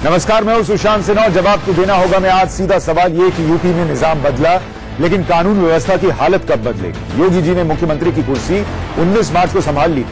नमस्कार, मैं हूं सुशांत सिन्हा और जवाब तो देना होगा मैं आज। सीधा सवाल ये कि यूपी में निजाम बदला, लेकिन कानून व्यवस्था की हालत कब बदलेगी। योगी जी ने मुख्यमंत्री की कुर्सी 19 मार्च को संभाल ली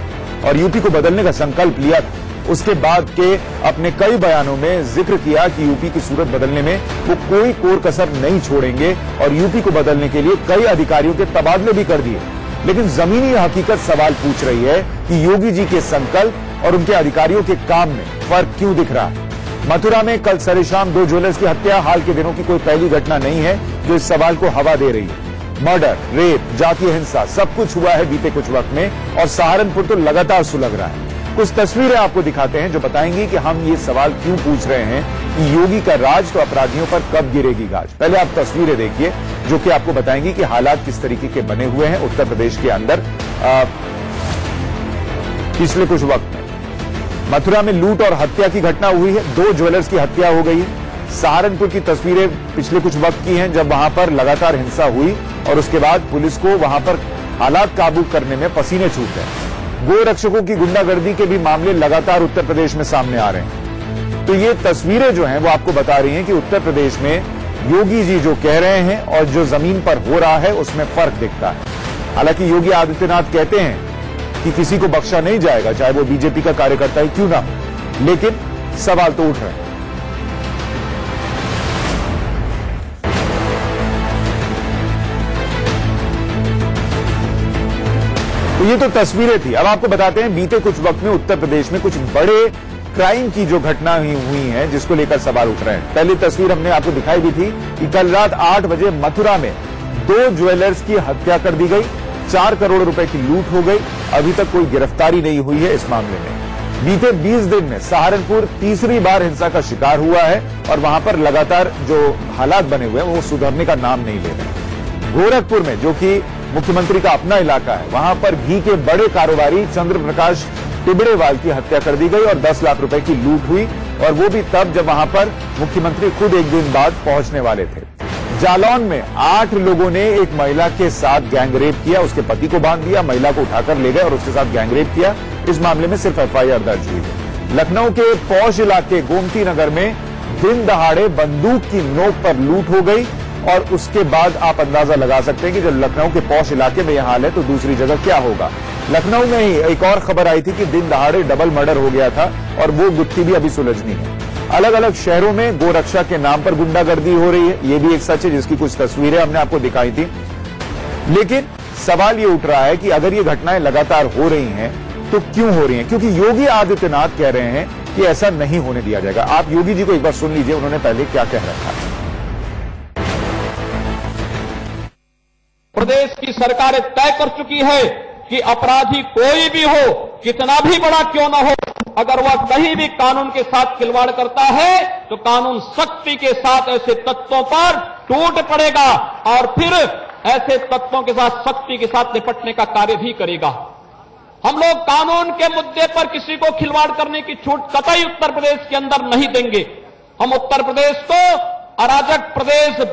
और यूपी को बदलने का संकल्प लिया था। उसके बाद के अपने कई बयानों में जिक्र किया कि यूपी की सूरत बदलने में वो कोई कोर कसर नहीं छोड़ेंगे और यूपी को बदलने के लिए कई अधिकारियों के तबादले भी कर दिए। लेकिन जमीनी हकीकत सवाल पूछ रही है कि योगी जी के संकल्प और उनके अधिकारियों के काम में फर्क क्यों दिख रहा है। मथुरा में कल सरेशाम 2 ज्वेलर्स की हत्या हाल के दिनों की कोई पहली घटना नहीं है जो इस सवाल को हवा दे रही है। मर्डर, रेप, जातीय हिंसा सब कुछ हुआ है बीते कुछ वक्त में और सहारनपुर तो लगातार सुलग रहा है। कुछ तस्वीरें आपको दिखाते हैं जो बताएंगी कि हम ये सवाल क्यों पूछ रहे हैं कि योगी का राज तो अपराधियों पर कब गिरेगी गाज। पहले आप तस्वीरें देखिए जो कि आपको बताएंगी कि हालात किस तरीके के बने हुए हैं उत्तर प्रदेश के अंदर पिछले कुछ वक्त में। मथुरा में लूट और हत्या की घटना हुई है, 2 ज्वेलर्स की हत्या हो गई है। सहारनपुर की तस्वीरें पिछले कुछ वक्त की हैं जब वहां पर लगातार हिंसा हुई और उसके बाद पुलिस को वहां पर हालात काबू करने में पसीने छूट गए। गो रक्षकों की गुंडागर्दी के भी मामले लगातार उत्तर प्रदेश में सामने आ रहे हैं। तो ये तस्वीरें जो हैं वो आपको बता रही हैं कि उत्तर प्रदेश में योगी जी जो कह रहे हैं और जो जमीन पर हो रहा है उसमें फर्क दिखता है। हालांकि योगी आदित्यनाथ कहते हैं कि किसी को बख्शा नहीं जाएगा, चाहे वो बीजेपी का कार्यकर्ता ही क्यों ना हो, लेकिन सवाल तो उठ रहे हैं। तो ये तो तस्वीरें थी। अब आपको बताते हैं बीते कुछ वक्त में उत्तर प्रदेश में कुछ बड़े क्राइम की जो घटना हुई है जिसको लेकर सवाल उठ रहे हैं। पहली तस्वीर हमने आपको दिखाई भी थी कि कल रात 8 बजे मथुरा में 2 ज्वेलर्स की हत्या कर दी गई, 4 करोड़ रुपए की लूट हो गई। अभी तक कोई गिरफ्तारी नहीं हुई है इस मामले में। बीते 20 दिन में सहारनपुर तीसरी बार हिंसा का शिकार हुआ है और वहां पर लगातार जो हालात बने हुए हैं वो सुधरने का नाम नहीं ले रहे। गोरखपुर में जो कि मुख्यमंत्री का अपना इलाका है, वहां पर घी के बड़े कारोबारी चंद्र प्रकाश टिबड़ेवाल की हत्या कर दी गई और 10 लाख रुपए की लूट हुई और वो भी तब जब वहां पर मुख्यमंत्री खुद एक दिन बाद पहुंचने वाले थे। जालौन में 8 लोगों ने एक महिला के साथ गैंगरेप किया, उसके पति को बांध दिया, महिला को उठाकर ले गए और उसके साथ गैंगरेप किया। इस मामले में सिर्फ एफआईआर दर्ज हुई है। लखनऊ के पौष इलाके गोमती नगर में दिन दहाड़े बंदूक की नोक पर लूट हो गई और उसके बाद आप अंदाजा लगा सकते हैं कि जब लखनऊ के पौष इलाके में यह हाल है तो दूसरी जगह क्या होगा। लखनऊ में ही एक और खबर आई थी कि दिन दहाड़े डबल मर्डर हो गया था और वो गुत्थी भी अभी सुलझनी है। अलग अलग शहरों में गोरक्षा के नाम पर गुंडागर्दी हो रही है, ये भी एक सच है जिसकी कुछ तस्वीरें हमने आपको दिखाई थी। लेकिन सवाल ये उठ रहा है कि अगर ये घटनाएं लगातार हो रही हैं तो क्यों हो रही हैं, क्योंकि योगी आदित्यनाथ कह रहे हैं कि ऐसा नहीं होने दिया जाएगा। आप योगी जी को एक बार सुन लीजिए, उन्होंने पहले क्या कह रखा है। प्रदेश की सरकारें तय कर चुकी है कि अपराधी कोई भी हो, कितना भी बड़ा क्यों न हो, अगर वह कहीं भी कानून के साथ खिलवाड़ करता है तो कानून सख्ती के साथ ऐसे तत्वों पर टूट पड़ेगा और फिर ऐसे तत्वों के साथ सख्ती के साथ निपटने का कार्य भी करेगा। हम लोग कानून के मुद्दे पर किसी को खिलवाड़ करने की छूट कतई उत्तर प्रदेश के अंदर नहीं देंगे। हम उत्तर प्रदेश को अराजक प्रदेश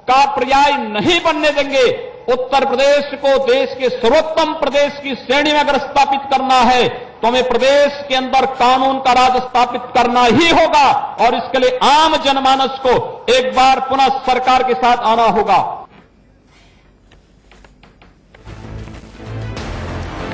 का पर्याय नहीं बनने देंगे। उत्तर प्रदेश को देश के सर्वोत्तम प्रदेश की श्रेणी में अगर स्थापित करना है तो हमें प्रदेश के अंदर कानून का राज स्थापित करना ही होगा और इसके लिए आम जनमानस को एक बार पुनः सरकार के साथ आना होगा।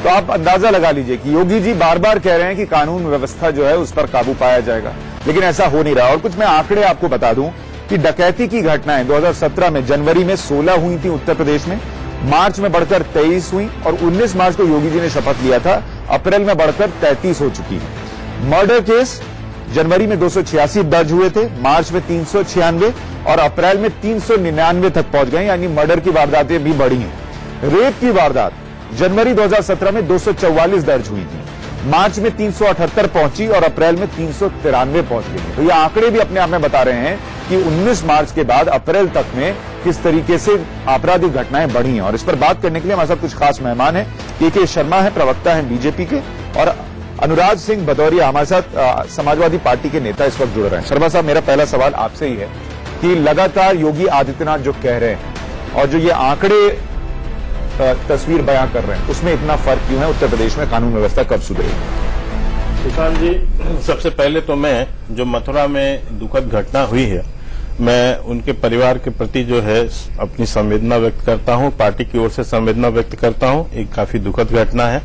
तो आप अंदाजा लगा लीजिए कि योगी जी बार बार कह रहे हैं कि कानून व्यवस्था जो है उस पर काबू पाया जाएगा, लेकिन ऐसा हो नहीं रहा। और कुछ मैं आंकड़े आपको बता दूं कि डकैती की घटनाएं 2017 में जनवरी में 16 हुई थी उत्तर प्रदेश में, मार्च में बढ़कर 23 हुई और 19 मार्च को योगी जी ने शपथ लिया था, अप्रैल में बढ़कर 33 हो चुकी है। मर्डर केस जनवरी में 286 दर्ज हुए थे, मार्च में 396 और अप्रैल में 399 तक पहुंच गए, यानी मर्डर की वारदातें भी बढ़ी हैं। रेप की वारदात जनवरी 2017 में 244 दर्ज हुई थी, मार्च में 378 पहुंची और अप्रैल में 393 पहुंच गई। तो ये आंकड़े भी अपने आप में बता रहे हैं कि 19 मार्च के बाद अप्रैल तक में किस तरीके से आपराधिक घटनाएं बढ़ी हैं। और इस पर बात करने के लिए हमारे साथ कुछ खास मेहमान हैं। के शर्मा है, प्रवक्ता हैं बीजेपी के, और अनुराग सिंह भदौरिया हमारे साथ समाजवादी पार्टी के नेता इस वक्त जुड़ रहे हैं। शर्मा साहब, मेरा पहला सवाल आपसे ही है कि लगातार योगी आदित्यनाथ जो कह रहे हैं और जो ये आंकड़े तस्वीर बयां कर रहे हैं उसमें इतना फर्क क्यों है? उत्तर प्रदेश में कानून व्यवस्था कब सुधरेगी? सुशांत जी, सबसे पहले तो मैं जो मथुरा में दुखद घटना हुई है, मैं उनके परिवार के प्रति जो है अपनी संवेदना व्यक्त करता हूं, पार्टी की ओर से संवेदना व्यक्त करता हूं। एक काफी दुखद घटना है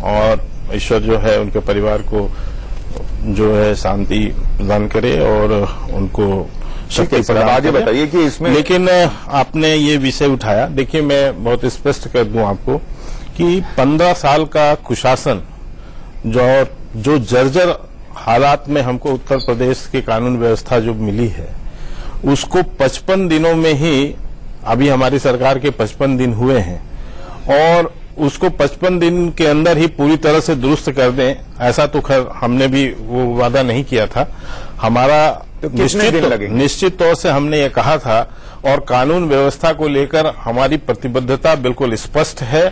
और ईश्वर जो है उनके परिवार को जो है शांति प्रदान करे और उनको शक्ति प्रदान आगे करे। बताइए कि इसमें, लेकिन आपने ये विषय उठाया, देखिए मैं बहुत स्पष्ट कर दूं आपको कि 15 साल का कुशासन जो जर्जर हालात में हमको उत्तर प्रदेश की कानून व्यवस्था जो मिली है, उसको 55 दिनों में ही, अभी हमारी सरकार के 55 दिन हुए हैं और उसको 55 दिन के अंदर ही पूरी तरह से दुरुस्त कर दें, ऐसा तो खैर हमने भी वो वादा नहीं किया था। हमारा तो निश्चित तौर से हमने ये कहा था और कानून व्यवस्था को लेकर हमारी प्रतिबद्धता बिल्कुल स्पष्ट है।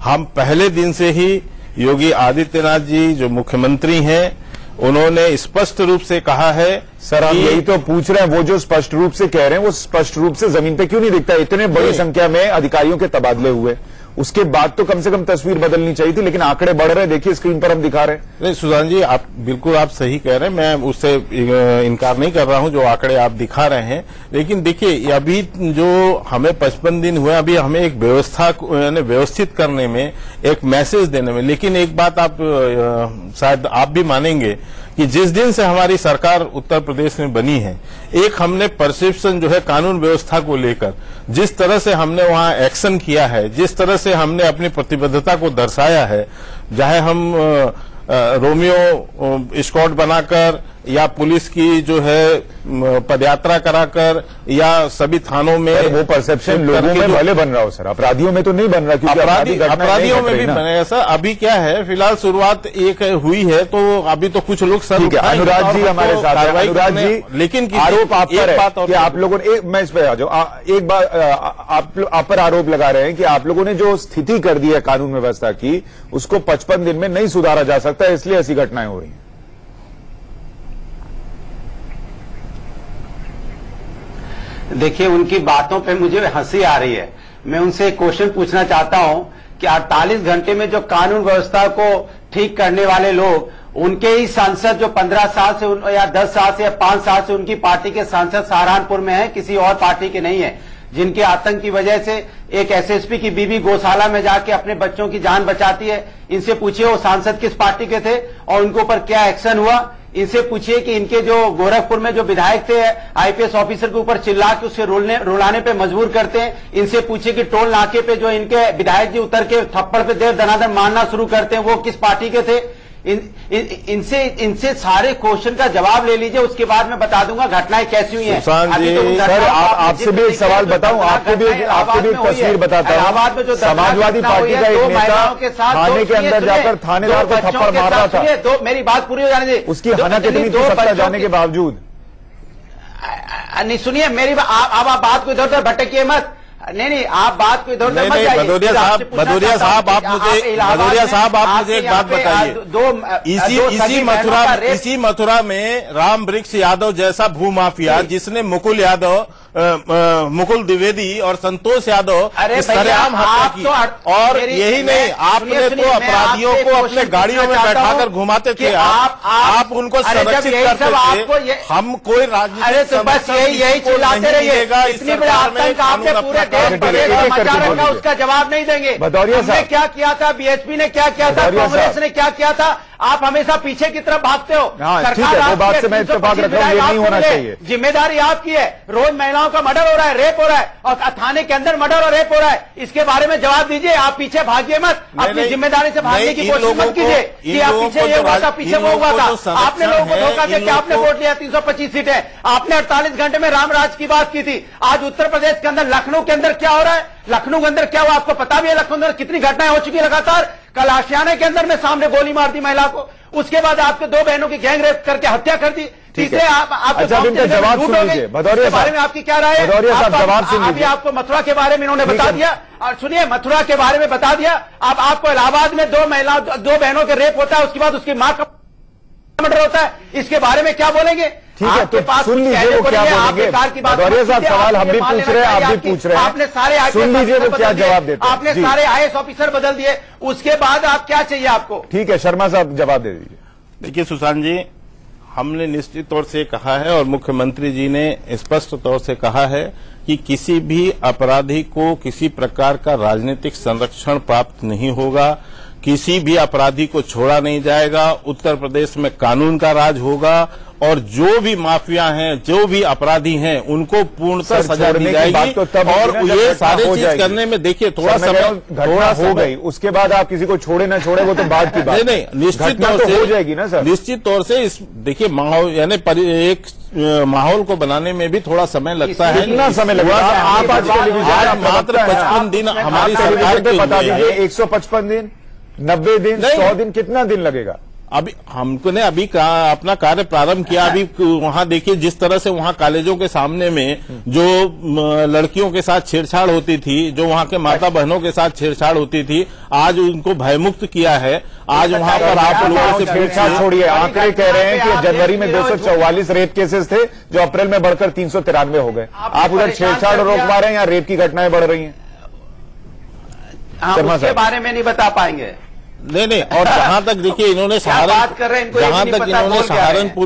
हम पहले दिन से ही योगी आदित्यनाथ जी जो मुख्यमंत्री हैं, उन्होंने स्पष्ट रूप से कहा है। सर, हम यही तो पूछ रहे हैं, वो जो स्पष्ट रूप से कह रहे हैं वो स्पष्ट रूप से जमीन पे क्यों नहीं दिखता? इतने बड़ी संख्या में अधिकारियों के तबादले हुए, उसके बाद तो कम से कम तस्वीर बदलनी चाहिए थी, लेकिन आंकड़े बढ़ रहे हैं, देखिए स्क्रीन पर हम दिखा रहे हैं। नहीं सुशांत जी, आप बिल्कुल आप सही कह रहे हैं, मैं उससे इनकार नहीं कर रहा हूं जो आंकड़े आप दिखा रहे हैं। लेकिन देखिए अभी जो हमें 55 दिन हुए, अभी हमें एक व्यवस्था यानी व्यवस्थित करने में, एक मैसेज देने में। लेकिन एक बात आप शायद आप भी मानेंगे कि जिस दिन से हमारी सरकार उत्तर प्रदेश में बनी है, एक हमने परसेप्शन जो है कानून व्यवस्था को लेकर जिस तरह से हमने वहां एक्शन किया है, जिस तरह से हमने अपनी प्रतिबद्धता को दर्शाया है, चाहे हम रोमियो स्क्वाड बनाकर या पुलिस की जो है पदयात्रा कराकर या सभी थानों में, वो परसेप्शन लोगों में भले बन रहा हो सर, अपराधियों में तो नहीं बन रहा, क्योंकि अपराधियों में भी बनेगा सर। अभी क्या है, फिलहाल शुरुआत एक हुई है, तो अभी तो कुछ लोग सर अनुराग जी हमारे साथ हैं। अनुराग जी, लेकिन आरोप आप पर है कि आप लोगों ने, मैं इस पर आ जाऊं, एक बार आप पर आरोप लगा रहे हैं कि आप लोगों ने जो स्थिति कर दी है कानून व्यवस्था की, उसको 55 दिन में नहीं सुधारा जा सकता, इसलिए ऐसी घटनाएं हो रही हैं। देखिए, उनकी बातों पे मुझे हंसी आ रही है। मैं उनसे एक क्वेश्चन पूछना चाहता हूं कि 48 घंटे में जो कानून व्यवस्था को ठीक करने वाले लोग, उनके ही सांसद जो 15 साल से या 10 साल से या 5 साल से उनकी पार्टी के सांसद सहारनपुर में हैं, किसी और पार्टी के नहीं है, जिनके आतंक की वजह से एक एसएसपी की बीवी गौशाला में जाके अपने बच्चों की जान बचाती है। इनसे पूछिए वो सांसद किस पार्टी के थे और उनके ऊपर क्या एक्शन हुआ। इनसे पूछिए कि इनके जो गोरखपुर में जो विधायक थे, आईपीएस ऑफिसर के ऊपर चिल्ला के उससे रुलाने पे मजबूर करते हैं। इनसे पूछिए कि टोल नाके पे जो इनके विधायक जी उतर के थप्पड़ पे देर दनादन मारना शुरू करते हैं, वो किस पार्टी के थे। इनसे सारे क्वेश्चन का जवाब ले लीजिए, उसके बाद मैं बता दूंगा घटनाएं कैसी हुई हैं। सर, आपसे भी एक सवाल बताऊं, आपको भी एक तस्वीर बताता हूं। इलाहाबाद में जो समाजवादी पार्टी का एक नेता थाने के अंदर जाकर थानेदार को थप्पड़ मार रहा था, तो मेरी बात पूरी हो जाने दे। उसकी हना कितनी थी सत्ता जाने के बावजूद? नहीं सुनिए मेरी, आप बात को इधर उधर भटकिए मत। नहीं, आप बात को इधर उधर मत जाइए। भदौरिया साहब आप मुझे एक बात बताइए। इसी मथुरा में राम वृक्ष यादव जैसा भूमाफिया, जिसने मुकुल द्विवेदी और संतोष यादव सरेआम हत्या की, और यही नहीं, आपने तो अपराधियों को अपने गाड़ियों में बैठाकर घुमाते थे, आप उनको संरक्षित करते थे। हम कोई राजनीतिक बस यही चिल्लाते रहिएगा, इतनी बड़ी आतंक आपने पूरे देश मचा रखा, उसका जवाब नहीं देंगे। भदौरिया साहब ने क्या किया था, बीएसपी ने क्या किया था, कांग्रेस ने क्या किया था, आप हमेशा पीछे की तरफ भागते हो। सरकार बात से मैं इत्तेफाक रख रहा हूं, ये नहीं होना चाहिए। जिम्मेदारी आपकी है। रोज महिलाओं का मर्डर हो रहा है, रेप हो रहा है, और थाने के अंदर मर्डर और रेप हो रहा है। इसके बारे में जवाब दीजिए। आप पीछे भागिए मत, अपनी जिम्मेदारी से भागने की कोशिश मत कीजिए कि आप पीछे ये हुआ था, पीछे वो हुआ था। आपने लोगों को धोखा दिया कि आपने वोट लिया 325 सीटें। आपने 48 घंटे में रामराज की बात की थी। आज उत्तर प्रदेश के अंदर, लखनऊ के अंदर क्या हो रहा है, लखनऊ के अंदर क्या हुआ आपको पता भी है? लखनऊ के अंदर कितनी घटनाएं हो चुकी है लगातार। कल आशियाने के अंदर में सामने गोली मार दी महिला को, उसके बाद आपके 2 बहनों की गैंग रेप करके हत्या कर दी। तीसरे आपके जवाब सुन लीजिए। भदौरिया बारे में आपकी क्या राय है? भदौरिया साहब जवाब सुन लीजिए। अभी आपको मथुरा के बारे में इन्होंने बता दिया, और सुनिए मथुरा के बारे में बता दिया। अब आपको इलाहाबाद में 2 बहनों के रेप होता है, उसके बाद उसकी मां का मर्डर होता है, इसके बारे में क्या बोलेंगे? ठीक है, तो सुन लीजिए वो क्या बोलेंगे। भदौरिया साहब सवाल हम भी पूछ रहे हैं, आप भी पूछ रहे हैं, आपने सारे सुन लीजिए वो क्या जवाब देते हैं। आपने सारे आईएएस ऑफिसर बदल दिए, उसके बाद आप क्या चाहिए आपको? ठीक है, शर्मा साहब जवाब दे दीजिए। देखिए सुशांत जी, हमने निश्चित तौर से कहा है और मुख्यमंत्री जी ने स्पष्ट तौर से कहा है कि किसी भी अपराधी को किसी प्रकार का राजनीतिक संरक्षण प्राप्त नहीं होगा, किसी भी अपराधी को छोड़ा नहीं जाएगा। उत्तर प्रदेश में कानून का राज होगा और जो भी माफिया हैं, जो भी अपराधी हैं, उनको पूर्णतः सजा दी जाएगी। तो और ये सारी चीज करने में देखिए थोड़ा हो गई, उसके बाद आप किसी को छोड़े ना छोड़े वो तो बाद की बात। नहीं, निश्चित तौर से हो जाएगी ना सर। निश्चित तौर से इस देखिए माहौल यानी एक माहौल को बनाने में भी थोड़ा समय लगता है। कितना समय लगेगा? आप आज मात्र 55 दिन हमारी सरकार के बता दीजिए, 155 दिन, 90 दिन, 100 दिन, कितना दिन लगेगा? अभी हमको ने अभी अपना कार्य प्रारंभ किया। अभी वहां देखिए जिस तरह से वहां कॉलेजों के सामने में जो लड़कियों के साथ छेड़छाड़ होती थी, जो वहां के माता बहनों के साथ छेड़छाड़ होती थी, आज उनको भयमुक्त किया है। आज वहां पर आप लोगों से छेड़छाड़ छोड़िए, आंकड़े कह रहे हैं कि जनवरी में 244 रेप केसेस थे जो अप्रैल में बढ़कर 393 हो गए। आप उधर छेड़छाड़ रोकवा रहे हैं या रेप की घटनाएं बढ़ रही हैं? उसके बारे में नहीं बता पाएंगे। नहीं, और जहां तक देखिए इन्होंने सहारनपुर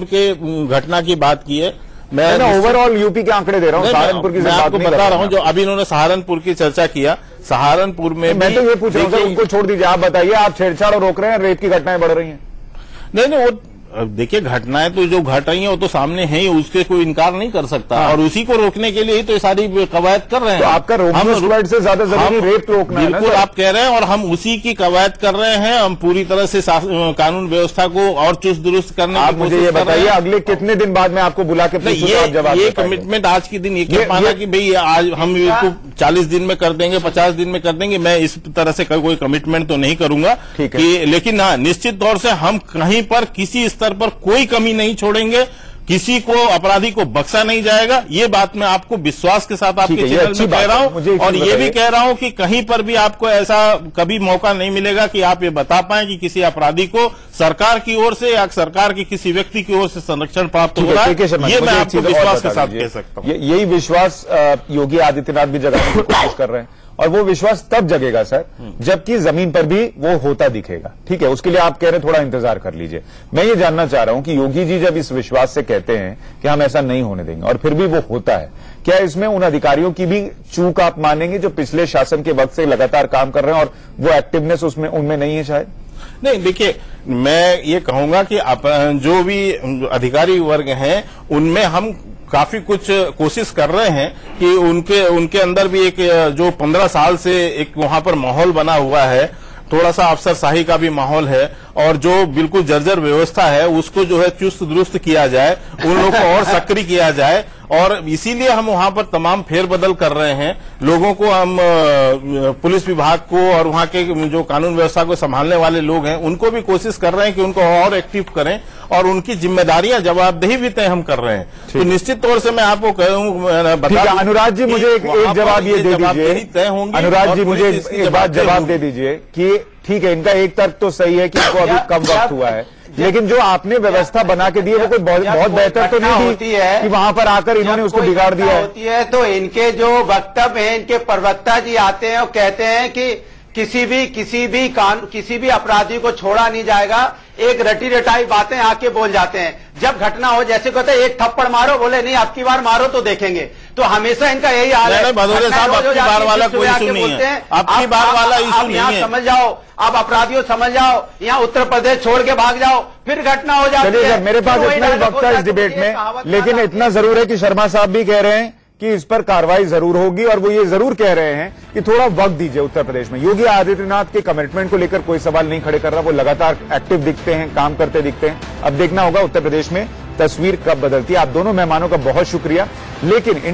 के घटना की बात की है, मैं ओवरऑल यूपी के आंकड़े दे रहा हूँ, सहारनपुर की मैं आपको बता रहा हूँ। जो अभी इन्होंने सहारनपुर की चर्चा किया, सहारनपुर में मैं तो ये पूछ रहा हूँ, उनको छोड़ दीजिए, आप बताइए, आप छेड़छाड़ रोक रहे हैं, रेप की घटनाएं बढ़ रही हैं। नहीं, वो देखिए घटनाएं तो जो घट रही हैं वो तो सामने है ही, उसके कोई इनकार नहीं कर सकता। हाँ। और उसी को रोकने के लिए ही तो ये सारी कवायद कर रहे हैं। तो आपका रोकने से ज्यादा जरूरी रेप रोकना है। बिल्कुल आप कह रहे हैं और हम उसी की कवायद कर रहे हैं। हम पूरी तरह से कानून व्यवस्था को और चुस्त दुरुस्त करने आप मुझे ये बताइए, अगले कितने दिन बाद में आपको बुला के ये कमिटमेंट आज के दिन ये कह पाना कि भाई आज हम इसको 40 दिन में कर देंगे, 50 दिन में कर देंगे, मैं इस तरह से कोई कमिटमेंट तो नहीं करूंगा। लेकिन हाँ, निश्चित तौर से हम कहीं पर किसी स्तर पर कोई कमी नहीं छोड़ेंगे, किसी को अपराधी को बख्शा नहीं जाएगा। ये बात मैं आपको विश्वास के साथ आपके चैनल में कह रहा हूं और ये भी कह रहा हूं कि कहीं पर भी आपको ऐसा कभी मौका नहीं मिलेगा कि आप ये बता पाएं कि किसी अपराधी को सरकार की ओर से या सरकार के किसी व्यक्ति की ओर से संरक्षण प्राप्त हो रहा है। ये मैं आपको विश्वास के साथ कह सकता हूं। यही विश्वास योगी आदित्यनाथ भी जगाने की कोशिश कर रहे हैं और वो विश्वास तब जगेगा सर जबकि जमीन पर भी वो होता दिखेगा। ठीक है, उसके लिए आप कह रहे थोड़ा इंतजार कर लीजिए। मैं ये जानना चाह रहा हूं कि योगी जी जब इस विश्वास से कहते हैं कि हम ऐसा नहीं होने देंगे और फिर भी वो होता है, क्या इसमें उन अधिकारियों की भी चूक आप मानेंगे जो पिछले शासन के वक्त से लगातार काम कर रहे हैं और वो एक्टिवनेस उसमें उनमें नहीं है? शायद नहीं। देखिए, मैं ये कहूंगा कि जो भी अधिकारी वर्ग हैं उनमें हम काफी कुछ कोशिश कर रहे हैं कि उनके अंदर भी एक जो 15 साल से एक वहां पर माहौल बना हुआ है, थोड़ा सा अफसरशाही का भी माहौल है और जो बिल्कुल जर्जर व्यवस्था है उसको जो है चुस्त दुरुस्त किया जाए, उन लोगों को और सक्रिय किया जाए। और इसीलिए हम वहां पर तमाम फेरबदल कर रहे हैं। लोगों को हम पुलिस विभाग को और वहां के जो कानून व्यवस्था को संभालने वाले लोग हैं उनको भी कोशिश कर रहे हैं कि उनको और एक्टिव करें और उनकी जिम्मेदारियां जवाबदेही भी तय हम कर रहे हैं। तो निश्चित तौर से मैं आपको कहूँ, अनुराग जी मुझे एक जवाब ये दे दीजिए, तय होंगी। अनुराग जी मुझे एक बात जवाब दे दीजिए कि ठीक है, इनका एक तर्क तो सही है कि इनको अभी कम वक्त हुआ है, लेकिन जो आपने व्यवस्था बना के दी है वो कोई बहुत बेहतर तो नहीं होती है कि वहां पर आकर इन्होंने उसको बिगाड़ दिया है। तो इनके जो वक्तव्य हैं, इनके प्रवक्ता जी आते हैं और कहते हैं कि किसी भी अपराधी को छोड़ा नहीं जाएगा। एक रटी रटाई बातें आके बोल जाते हैं। जब घटना हो, जैसे कहते हैं एक थप्पड़ मारो, बोले नहीं अब की बार मारो तो देखेंगे। तो हमेशा इनका यही हाल है। भदौरे साहब, अब की बार वाला कोई इशू नहीं है, अब की बार वाला इशू नहीं है। समझ जाओ, आप अपराधियों समझ जाओ, यहाँ उत्तर प्रदेश छोड़ के भाग जाओ, फिर घटना हो जाती है। मेरे पास इतना ही वक्त है इस डिबेट में, लेकिन इतना जरूर है कि शर्मा साहब भी कह रहे हैं कि इस पर कार्रवाई जरूर होगी और वो ये जरूर कह रहे हैं कि थोड़ा वक्त दीजिए उत्तर प्रदेश में। योगी आदित्यनाथ के कमिटमेंट को लेकर कोई सवाल नहीं खड़े कर रहा, वो लगातार एक्टिव दिखते हैं, काम करते दिखते हैं। अब देखना होगा उत्तर प्रदेश में तस्वीर कब बदलती है। आप दोनों मेहमानों का बहुत शुक्रिया। लेकिन इंडिया